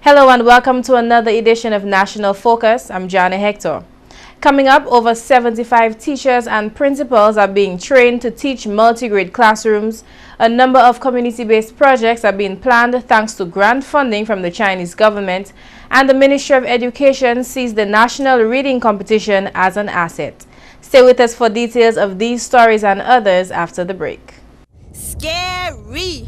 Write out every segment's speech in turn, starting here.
Hello and welcome to another edition of National Focus. I'm Jarna Hector. Coming up, over 75 teachers and principals are being trained to teach multi-grade classrooms. A number of community-based projects are being planned thanks to grant funding from the Chinese government, and the Ministry of Education sees the National Reading Competition as an asset. Stay with us for details of these stories and others after the break. Scary!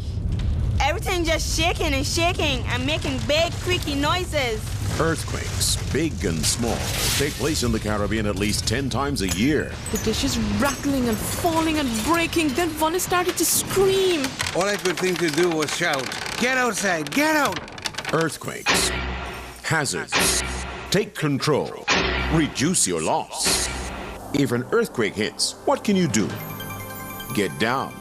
Everything just shaking and making big creaky noises. Earthquakes, big and small, take place in the Caribbean at least 10 times a year. The dishes rattling and falling and breaking, then Vonnie started to scream. All I could think to do was shout, "Get outside, get out!" Earthquakes, hazards, take control, reduce your loss. If an earthquake hits, what can you do? Get down,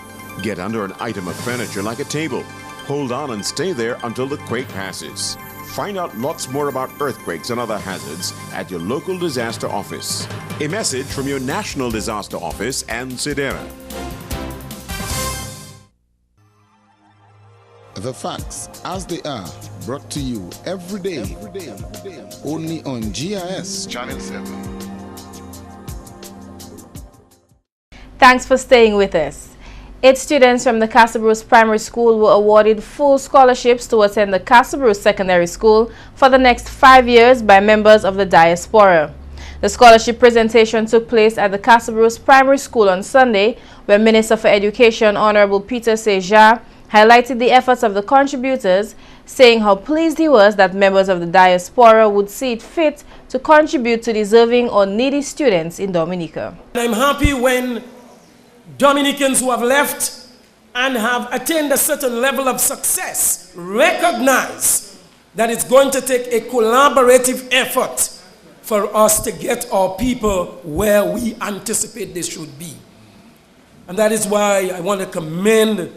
get under an item of furniture like a table. Hold on and stay there until the quake passes. Find out lots more about earthquakes and other hazards at your local disaster office. A message from your National Disaster Office and SIDERA. The facts as they are, brought to you every day. Only on GIS Channel 7. Thanks for staying with us. 8 students from the Castle Bruce Primary School were awarded full scholarships to attend the Castle Bruce Secondary School for the next 5 years by members of the diaspora. The scholarship presentation took place at the Castle Bruce Primary School on Sunday, where Minister for Education Honorable Peter Seja highlighted the efforts of the contributors, saying how pleased he was that members of the diaspora would see it fit to contribute to deserving or needy students in Dominica. I'm happy when Dominicans who have left and have attained a certain level of success recognize that it's going to take a collaborative effort for us to get our people where we anticipate they should be. And that is why I want to commend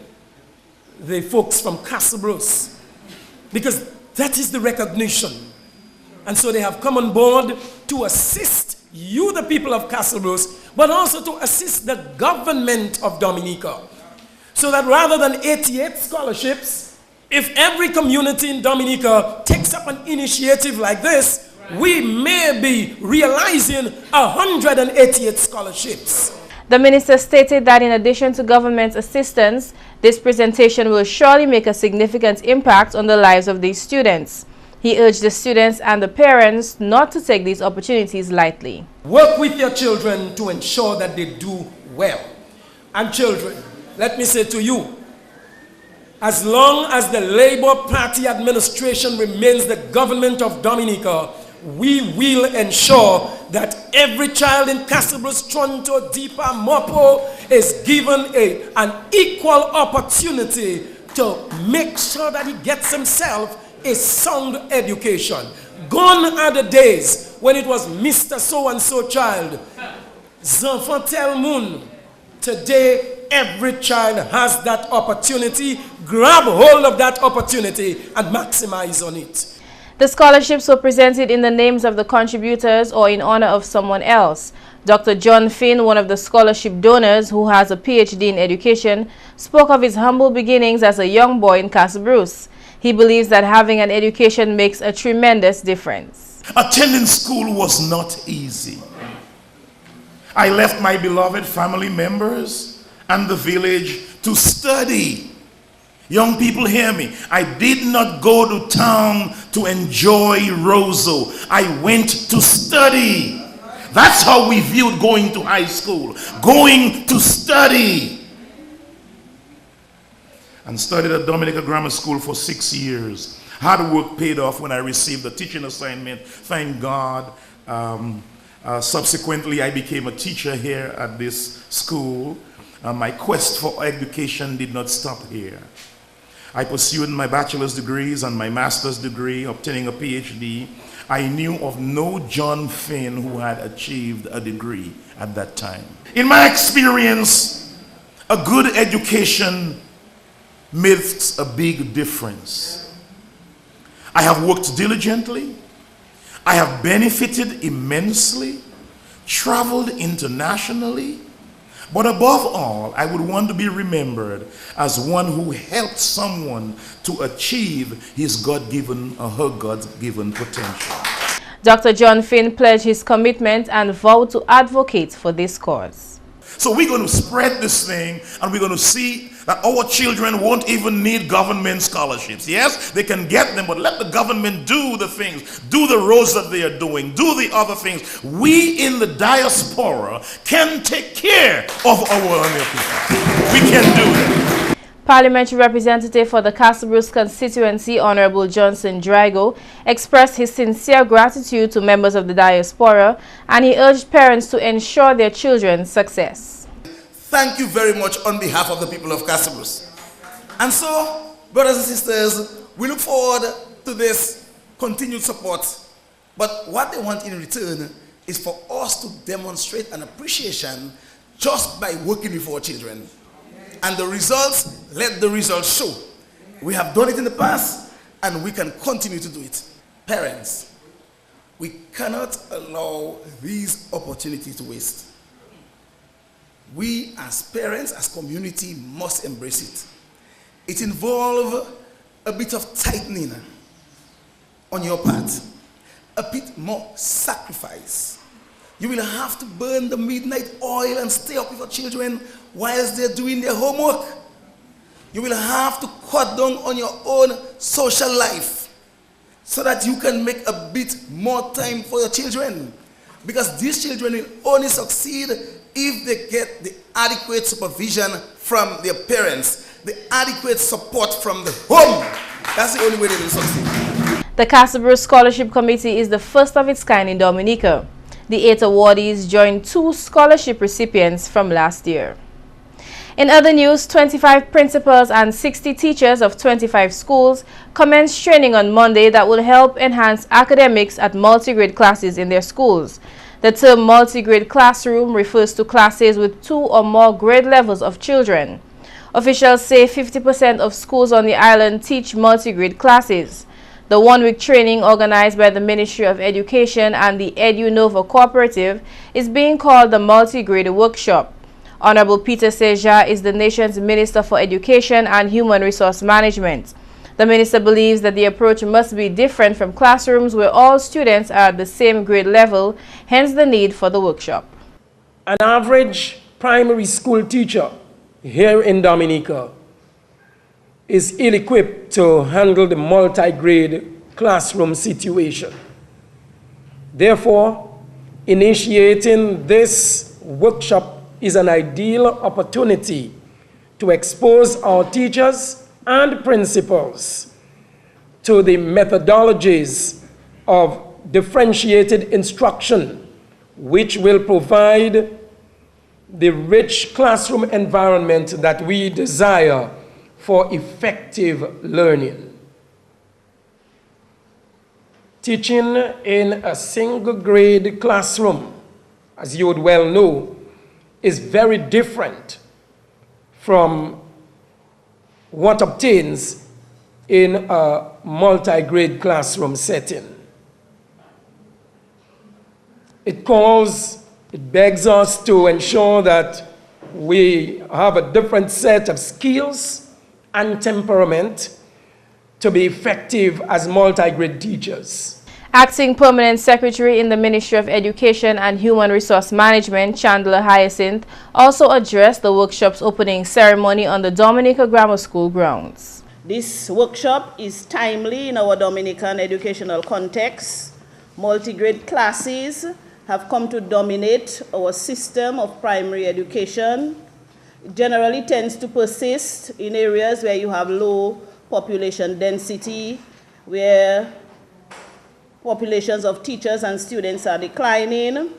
the folks from Castle Bruce, because that is the recognition. And so they have come on board to assist you, the people of Castle Bruce, but also to assist the government of Dominica. So that rather than 88 scholarships, if every community in Dominica takes up an initiative like this, we may be realizing 188 scholarships. The minister stated that in addition to government assistance, this presentation will surely make a significant impact on the lives of these students. He urged the students and the parents not to take these opportunities lightly. Work with your children to ensure that they do well. And children, let me say to you, as long as the Labour Party administration remains the government of Dominica, we will ensure that every child in Castle Bruce, Toronto, Deepa, Mopo is given an equal opportunity to make sure that he gets himself a sound education. Gone are the days when it was Mr. So-and-so child. Zanfant tel moun. Today, every child has that opportunity. Grab hold of that opportunity and maximize on it. The scholarships were presented in the names of the contributors or in honor of someone else. Dr. John Finn, one of the scholarship donors who has a PhD in education, spoke of his humble beginnings as a young boy in Castle Bruce. He believes that having an education makes a tremendous difference. Attending school was not easy. I left my beloved family members and the village to study. Young people, hear me. I did not go to town to enjoy Rosso. I went to study. That's how we viewed going to high school. Going to study. And studied at Dominica Grammar School for 6 years. Hard work paid off when I received a teaching assignment. Thank God. Subsequently, I became a teacher here at this school. My quest for education did not stop here. I pursued my bachelor's degrees and my master's degree, obtaining a PhD. I knew of no John Finn who had achieved a degree at that time. In my experience, a good education makes a big difference. I have worked diligently. I have benefited immensely, traveled internationally, but above all, I would want to be remembered as one who helped someone to achieve his God-given or her God-given potential. Dr. John Finn pledged his commitment and vowed to advocate for this cause. So we're going to spread this thing, and we're going to see that our children won't even need government scholarships. Yes, they can get them, but let the government do the things, do the roads that they are doing, do the other things. We in the diaspora can take care of our young people. We can do that. Parliamentary representative for the Castle Bruce constituency, Honorable Johnson Drago, expressed his sincere gratitude to members of the diaspora, and he urged parents to ensure their children's success. Thank you very much on behalf of the people of Castle Bruce. And so, brothers and sisters, we look forward to this continued support. But what they want in return is for us to demonstrate an appreciation just by working with our children. And the results, let the results show. We have done it in the past, and we can continue to do it. Parents, we cannot allow these opportunities to waste. We as parents, as community, must embrace it. It involves a bit of tightening on your part, a bit more sacrifice. You will have to burn the midnight oil and stay up with your children whilst they're doing their homework. You will have to cut down on your own social life so that you can make a bit more time for your children. Because these children will only succeed if they get the adequate supervision from their parents, the adequate support from the home. That's the only way they will succeed. The Castle Bruce Scholarship Committee is the first of its kind in Dominica. The 8 awardees joined 2 scholarship recipients from last year. In other news, 25 principals and 60 teachers of 25 schools commenced training on Monday that will help enhance academics at multi-grade classes in their schools. The term multi-grade classroom refers to classes with 2 or more grade levels of children. Officials say 50% of schools on the island teach multi-grade classes. The one-week training organized by the Ministry of Education and the EduNova Cooperative is being called the Multi-Grade Workshop. Honorable Peter Seja is the nation's Minister for Education and Human Resource Management. The minister believes that the approach must be different from classrooms where all students are at the same grade level, hence the need for the workshop. An average primary school teacher here in Dominica is ill-equipped to handle the multi-grade classroom situation. Therefore, initiating this workshop is an ideal opportunity to expose our teachers and principals to the methodologies of differentiated instruction, which will provide the rich classroom environment that we desire for effective learning. Teaching in a single grade classroom, as you would well know, is very different from what obtains in a multi-grade classroom setting. It begs us to ensure that we have a different set of skills and temperament to be effective as multi-grade teachers. Acting Permanent Secretary in the Ministry of Education and Human Resource Management, Chandler Hyacinth, also addressed the workshop's opening ceremony on the Dominica Grammar School grounds. This workshop is timely in our Dominican educational context. Multi-grade classes have come to dominate our system of primary education. It generally tends to persist in areas where you have low population density, where populations of teachers and students are declining,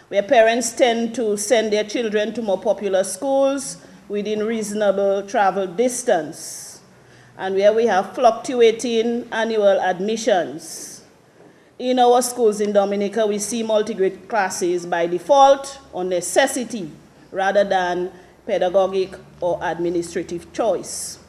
where parents tend to send their children to more popular schools within reasonable travel distance, and where we have fluctuating annual admissions. In our schools in Dominica, we see multi-grade classes by default or necessity rather than pedagogic or administrative choice.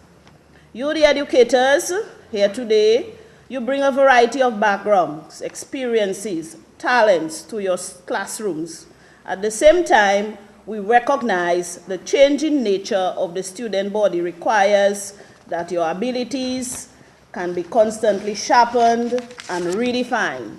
You, the educators here today, You bring a variety of backgrounds, experiences, talents to your classrooms. At the same time, we recognize the changing nature of the student body requires that your abilities can be constantly sharpened and redefined.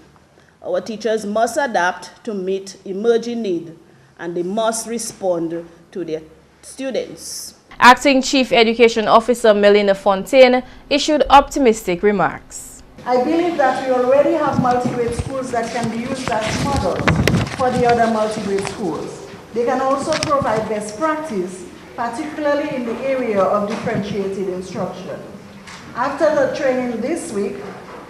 Our teachers must adapt to meet emerging need, and they must respond to their students. Acting Chief Education Officer Melina Fontaine issued optimistic remarks. I believe that we already have multi-grade schools that can be used as models for the other multi-grade schools. They can also provide best practice, particularly in the area of differentiated instruction. After the training this week,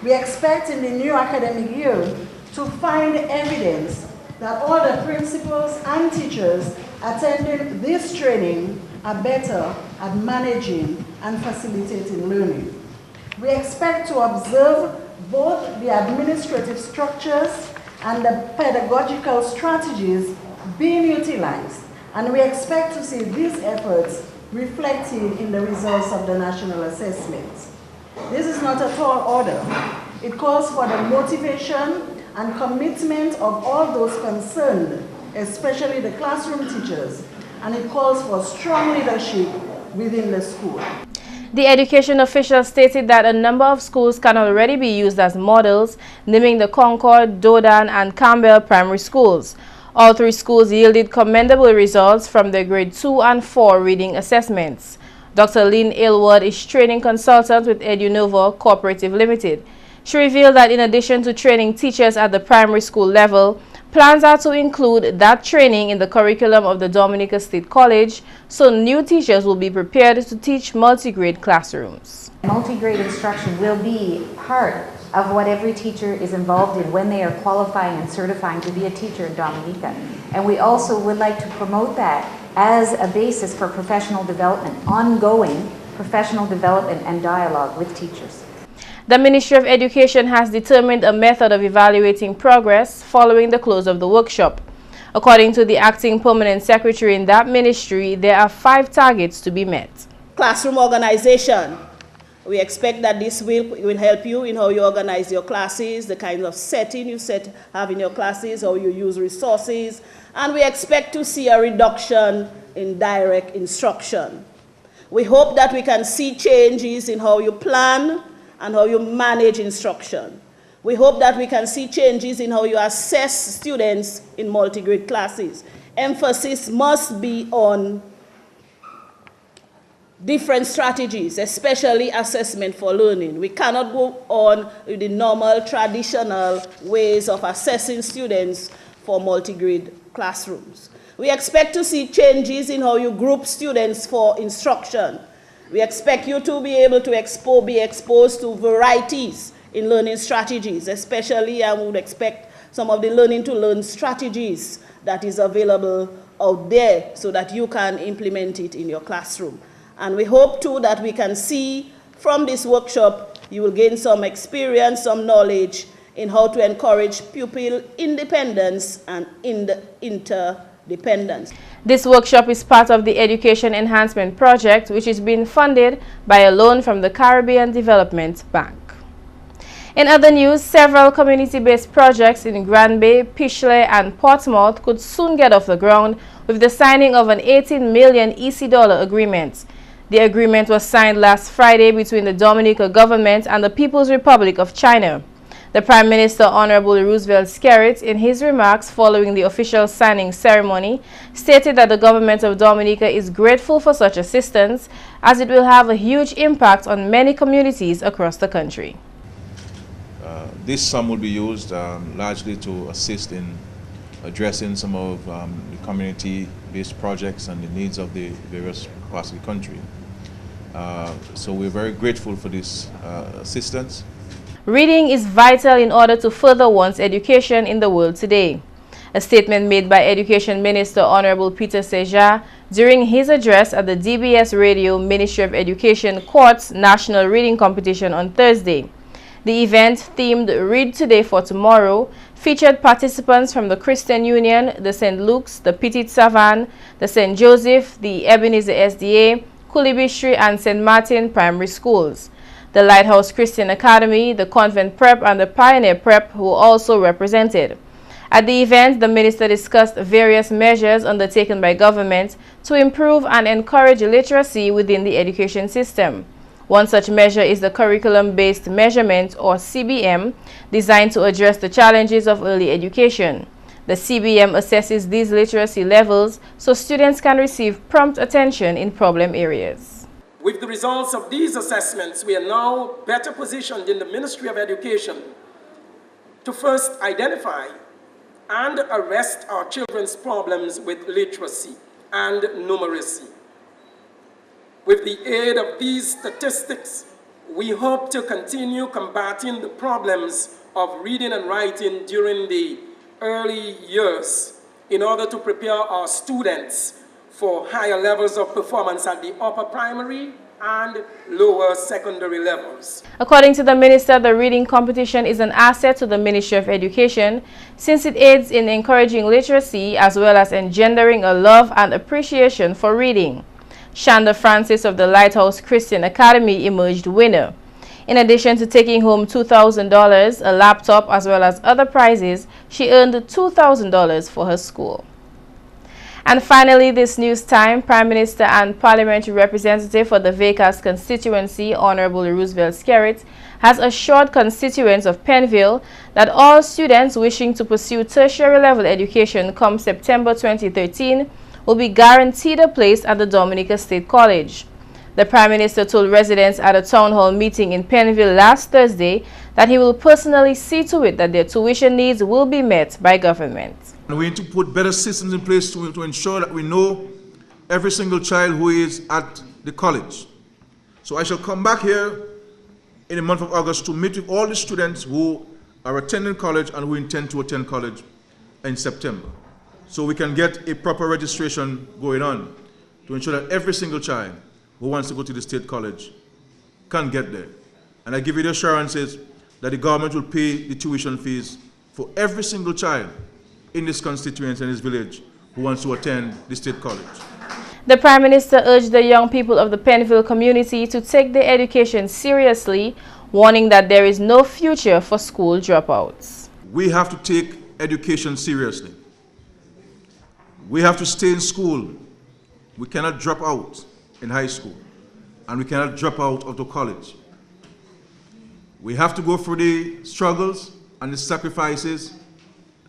we expect in the new academic year to find evidence that all the principals and teachers attending this training are better at managing and facilitating learning. We expect to observe both the administrative structures and the pedagogical strategies being utilized, and we expect to see these efforts reflected in the results of the national assessment. This is not a tall order. It calls for the motivation and commitment of all those concerned, especially the classroom teachers, and it calls for strong leadership within the school. The education official stated that a number of schools can already be used as models, naming the Concord, Dodan, and Campbell primary schools. All three schools yielded commendable results from their grade 2 and 4 reading assessments. Dr. Lynn Aylward is training consultant with EduNova Cooperative Limited. She revealed that in addition to training teachers at the primary school level, plans are to include that training in the curriculum of the Dominica State College, so new teachers will be prepared to teach multi-grade classrooms. Multi-grade instruction will be part of what every teacher is involved in when they are qualifying and certifying to be a teacher in Dominica. And we also would like to promote that as a basis for professional development, ongoing professional development and dialogue with teachers. The Ministry of Education has determined a method of evaluating progress following the close of the workshop. According to the acting permanent secretary in that ministry, there are 5 targets to be met. Classroom organization. We expect that this will help you in how you organize your classes, the kind of setting you have in your classes, how you use resources, and we expect to see a reduction in direct instruction. We hope that we can see changes in how you plan and how you manage instruction. We hope that we can see changes in how you assess students in multi-grade classes. Emphasis must be on different strategies, especially assessment for learning. We cannot go on with the normal, traditional ways of assessing students for multi-grade classrooms. We expect to see changes in how you group students for instruction. We expect you to be able to be exposed to varieties in learning strategies, especially I would expect some of the learning to learn strategies that is available out there so that you can implement it in your classroom. And we hope too that we can see from this workshop, you will gain some experience, some knowledge in how to encourage pupil independence and interdependence. This workshop is part of the Education Enhancement Project, which is being funded by a loan from the Caribbean Development Bank. In other news, several community-based projects in Grand Bay, Pishley, and Portsmouth could soon get off the ground with the signing of an 18 million EC dollar agreement. The agreement was signed last Friday between the Dominica government and the People's Republic of China. The Prime Minister, Honorable Roosevelt Skerrit, in his remarks following the official signing ceremony, stated that the government of Dominica is grateful for such assistance, as it will have a huge impact on many communities across the country. This sum will be used largely to assist in addressing some of the community-based projects and the needs of the various parts of the country. So we're very grateful for this assistance. Reading is vital in order to further one's education in the world today. A statement made by Education Minister Honorable Peter Seja during his address at the DBS Radio Ministry of Education Courts National Reading Competition on Thursday. The event, themed Read Today for Tomorrow, featured participants from the Christian Union, the St. Luke's, the Petit Savan, the St. Joseph, the Ebenezer SDA, Kulibishri, and St. Martin primary schools. The Lighthouse Christian Academy, the Convent Prep, and the Pioneer Prep were also represented. At the event, the minister discussed various measures undertaken by government to improve and encourage literacy within the education system. One such measure is the Curriculum-Based Measurement, or CBM, designed to address the challenges of early education. The CBM assesses these literacy levels so students can receive prompt attention in problem areas. With the results of these assessments, we are now better positioned in the Ministry of Education to first identify and arrest our children's problems with literacy and numeracy. With the aid of these statistics, we hope to continue combating the problems of reading and writing during the early years in order to prepare our students for higher levels of performance at the upper primary and lower secondary levels. According to the minister, the reading competition is an asset to the Ministry of Education since it aids in encouraging literacy as well as engendering a love and appreciation for reading. Shanda Francis of the Lighthouse Christian Academy emerged winner. In addition to taking home $2,000, a laptop, as well as other prizes, she earned $2,000 for her school. And finally, this news time, Prime Minister and Parliamentary Representative for the Vacas constituency, Honorable Roosevelt Skerrit, has assured constituents of Penville that all students wishing to pursue tertiary level education come September 2013 will be guaranteed a place at the Dominica State College. The Prime Minister told residents at a town hall meeting in Penville last Thursday that he will personally see to it that their tuition needs will be met by government. We need to put better systems in place to ensure that we know every single child who is at the college. So I shall come back here in the month of August to meet with all the students who are attending college and who intend to attend college in September, so we can get a proper registration going on to ensure that every single child who wants to go to the state college can get there. And I give you the assurances that the government will pay the tuition fees for every single child in this constituency and this village who wants to attend the state college. The Prime Minister urged the young people of the Penville community to take their education seriously, warning that there is no future for school dropouts. We have to take education seriously. We have to stay in school. We cannot drop out in high school, and we cannot drop out of the college. We have to go through the struggles and the sacrifices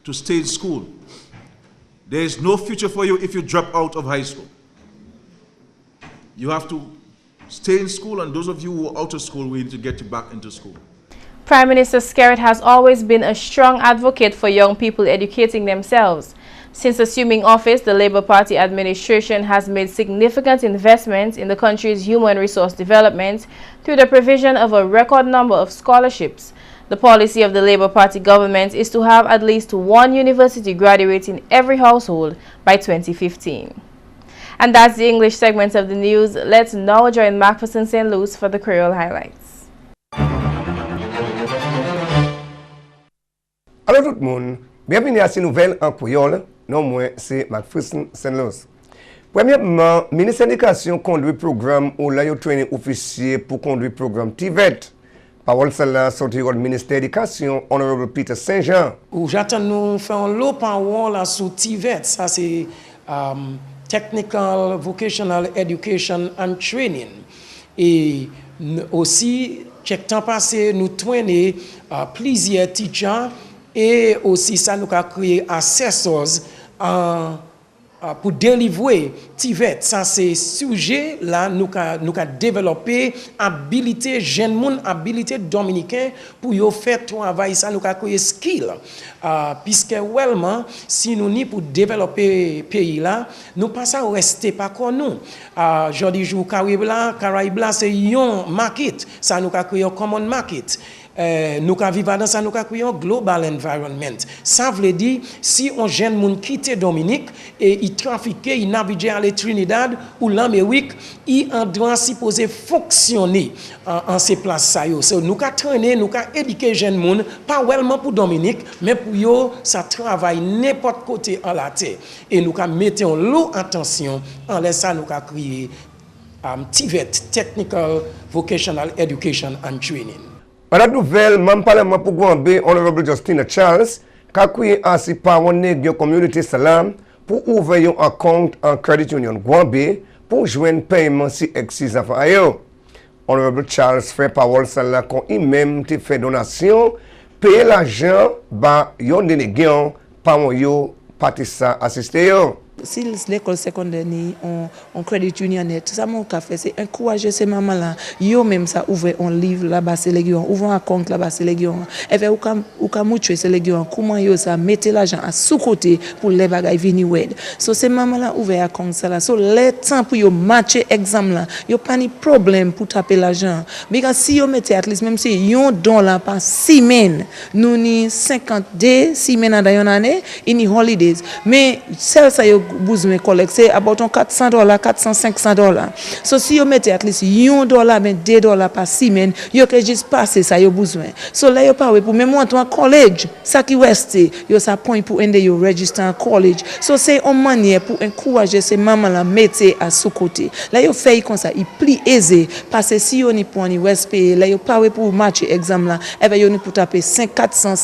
to stay in school. There is no future for you if you drop out of high school. You have to stay in school, and those of you who are out of school, we need to get you back into school. Prime Minister Skerrit has always been a strong advocate for young people educating themselves. Since assuming office, the Labour Party administration has made significant investments in the country's human resource development through the provision of a record number of scholarships. The policy of the Labour Party government is to have at least one university graduate in every household by 2015. And that's the English segment of the news. Let's now join McPherson St. Luce for the Creole highlights. Allô tout le monde, bienvenue à ces nouvelles en créole. Non, moi, c'est McPherson St. Luce. Premièrement, le ministère de l'Éducation conduit le programme où il y a un officier pour conduire le programme TVET. Parole celle-là sortie du ministère de l'Éducation, Honorable Peter Saint-Jean. J'attends nous faire un lot parole sur TVET, ça c'est Technical Vocational Education and Training. Et aussi, chaque temps passé, nous traînons plusieurs teachers et aussi ça nous a créé assessors pour délivrer TVET. Ça c'est sujet là nous a développé habilité jeune monde habilité dominicain pour yo faire travail ça nous a créé skill puisque vraiment si nous ni pour développer pays là nous pas ça rester pas comme nous jodi jour Caraïbes là c'est un market ça nous a créé un common market. Nous vivons dans ça, nous créons un global environment. Ça veut dire, si un jeune monde quitte Dominique et il trafique, il navigue à Trinidad ou l'Amérique, il en doit supposer fonctionner en ces places. So, nous traîner, nous éduquer les jeunes monde, pas seulement pour Dominique, mais pour eux, ça travaille n'importe côté en la terre. Et nous mettons l'eau attention en laissant nous créer TVET, Technical Vocational Education and Training. Par la nouvelle, membre parlement pour Gouambé, Honorable Justina Charles, qui a ainsi par une communauté salam pour ouvrir un compte en Credit Union Gouambé pour joindre paiement si exige à faire. Honorable Charles fait parole cela quand il même te fait donation, payer l'argent, bah, yon délégué, par yon, parti ça, assister yo. Si l'école secondaire ni on credit union net, ça mon fait c'est encourager ces mamans là, yo même ça ouvre un livre là-bas c'est les gens, ouvre un compte là-bas c'est les gens. Et fait ou ka moucher c'est les gens, comment yo ça mettre l'argent à sous côté pour les bagages venir wed. So ces mamans là ouvre un compte ça là. So les temps pour yo matcher examen là, yo pas ni problème pour taper l'argent. Because si yo mettez at least même si yon don là par semaine, nous ni 50 days, semaine dans une année, ini holidays. Mais ça yo besoin collecte c'est about $400, $400-500. So si you mettez at least $1 mais $2 par semaine, you can juste passer ça yo besoin. So là yo pas pour même en college, ça qui reste, yo ça point pour ende yo register en college. So c'est une manière pour encourager ces mamans là mettre à sous côté. Là yo fait comme ça, il plus aisé parce que si yo ni pour ni respect, là yo pas pour matcher exam là, et ben yo ni pour taper 500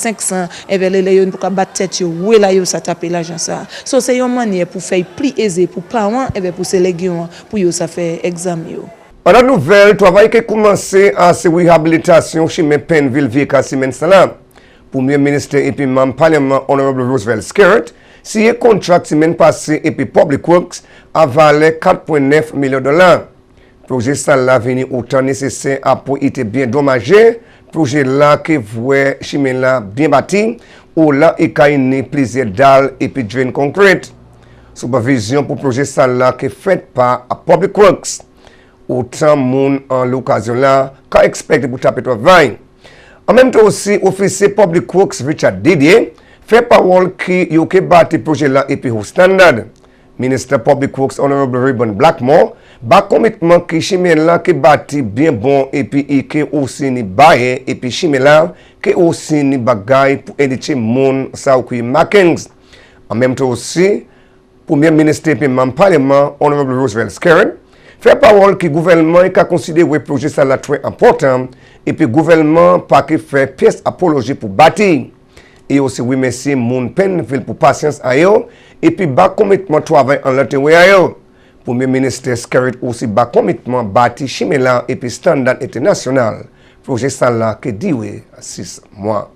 et ben là yo ni pour battre tête yo, ouais là yo ça taper l'argent ça. So c'est une manière pour faire plus aisé pour parents et pour ces légumes pour yo ça faire examen yo. Par la nouvelle, travail qui commencé à ces réhabilitation chez Penville Vika Simen Salam. Premier ministre et puis membre parlement Honorable Roosevelt Skirt, si un contrat semaine passée et puis Public Works a valé $4.9 millions. Projet ça là venu autant nécessaire à pour être bien dommagé. Projet là qui voit chemin là bien bâti ou là il y a plusieurs dalles et puis drain concrète. Supervision pour projet ça là qui est fait par Public Works. Autant moun en l'occasion là qu'a expecté pour taper travail. En même temps aussi officier Public Works Richard Didier fait parole qui yo ke bâti projet là et puis au standard. Ministre Public Works Honorable Ribbon Blackmore ba commitment qui chemin là qui bâti bien bon et puis qui aussi ni baye et puis chemin là qui aussi ni bagay pour aider moun ça ou qui makings. En même temps aussi Premier ministre et membre parlement Honorable Roosevelt Skirt fait parole que le gouvernement a considéré le projet ça là très important et puis le gouvernement pas que fait pièce apologie pour bâtir. Et aussi oui merci moun Penville pour patience à eux et puis bas commitment travail en l'intérieur à eux. Premier ministre Skirt aussi bas commitment bâti chemin et puis standard international. Projet ça là que dit oui à 6 mois.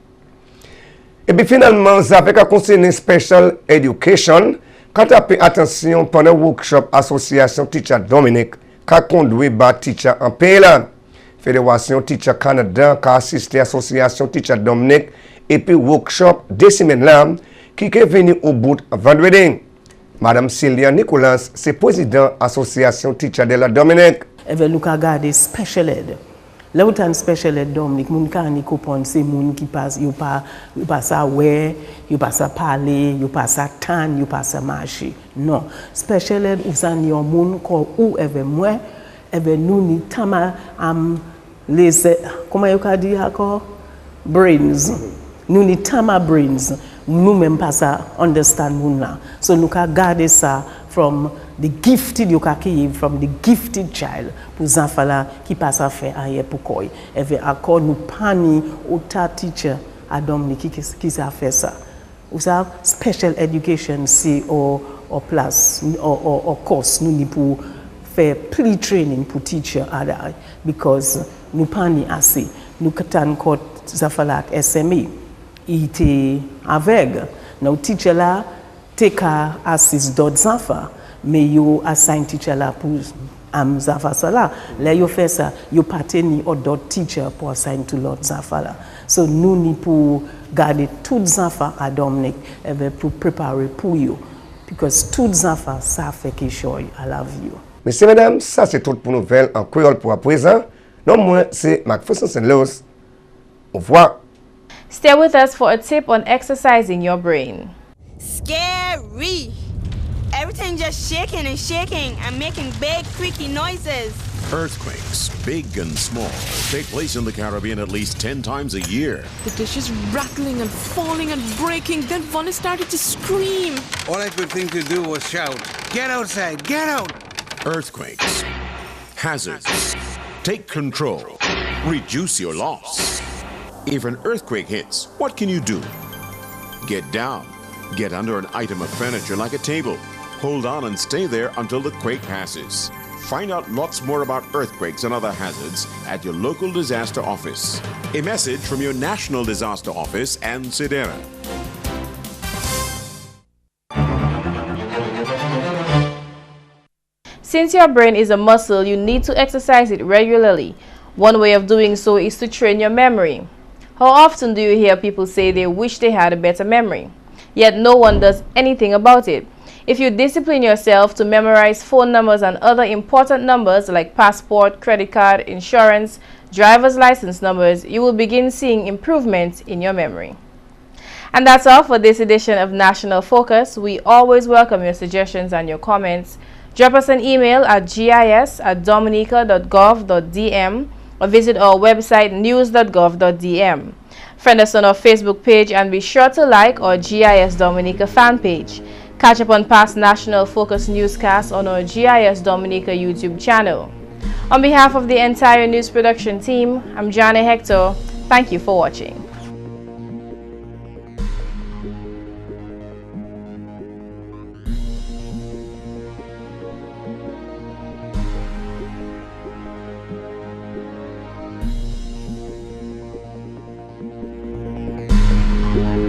Et puis finalement ça fait qu'à concerner special education. Quand tu as fait attention pendant le workshop Association Teacher Dominica, qui a conduit par Teacher en pays là, Fédération Teacher Canada, qui a assisté à l'Association Teacher Dominica, et puis workshop 2 semaines là, qui est venu au bout vendredi. Madame Sylvia Nicolas, c'est président de l'Association Teacher de la Dominique. Elle veut nous garder special ed. Là où t'as special ed Dominique, moun ka ni comprendre c'est moun qui passe, yo pas ça ouais, yo pas ça parler, yo pas ça tan, yo pas ça marcher. Non, special ed ou ça ni yon moun ko ou avec moi, avec nous ni tama les comment yo ka dit encore brains. Nous ni tama brains. Nous même pas ça understand moun là. So nous ka garder ça from the gifted you can give from the gifted child pour enfants là qui passe à faire ailleurs pour quoi et veut accord nous pani autant teacher à Dominique qui ça fait ça ou ça special education c'est au place au course nous ni pour faire pre-training pour teacher à because nous pani assez nous katan ko ça fait là SME il était aveugle nous teacher là take assist d'autres enfants mais yo assign teacher là pour enfants ça là là yo fait ça yo pateni ou d'autres teacher pour assign to l'autre enfants là so nous ni pour garder tous les enfants à Dominique et pour préparer pour yo because tous les enfants ça fait quelque chose à la vie. Messieurs mesdames, ça c'est tout pour nouvelles en créole pour à présent. Non moi c'est McPherson St. Louis. Au revoir. Stay with us for a tip on exercising your brain. Scary. Everything just shaking and making big creaky noises. Earthquakes, big and small, take place in the Caribbean at least 10 times a year. The dishes rattling and falling and breaking. Then Vonnie started to scream. All I could think to do was shout, "Get outside, get out!" Earthquakes, Hazards. Take control. Reduce your loss. If an earthquake hits, what can you do? Get down. Get under an item of furniture like a table. Hold on and stay there until the quake passes. Find out lots more about earthquakes and other hazards at your local disaster office. A message from your National Disaster Office and SEDERA. Since your brain is a muscle, you need to exercise it regularly. One way of doing so is to train your memory. How often do you hear people say they wish they had a better memory? Yet no one does anything about it. If you discipline yourself to memorize phone numbers and other important numbers like passport, credit card, insurance, driver's license numbers, you will begin seeing improvements in your memory. And that's all for this edition of National Focus. We always welcome your suggestions and your comments. Drop us an email at gis@dominica.gov.dm or visit our website news.gov.dm. Friend us on our Facebook page and be sure to like our GIS Dominica fan page. Catch up on past National Focus newscasts on our GIS Dominica YouTube channel. On behalf of the entire news production team, I'm Jarna Hector. Thank you for watching. Yeah.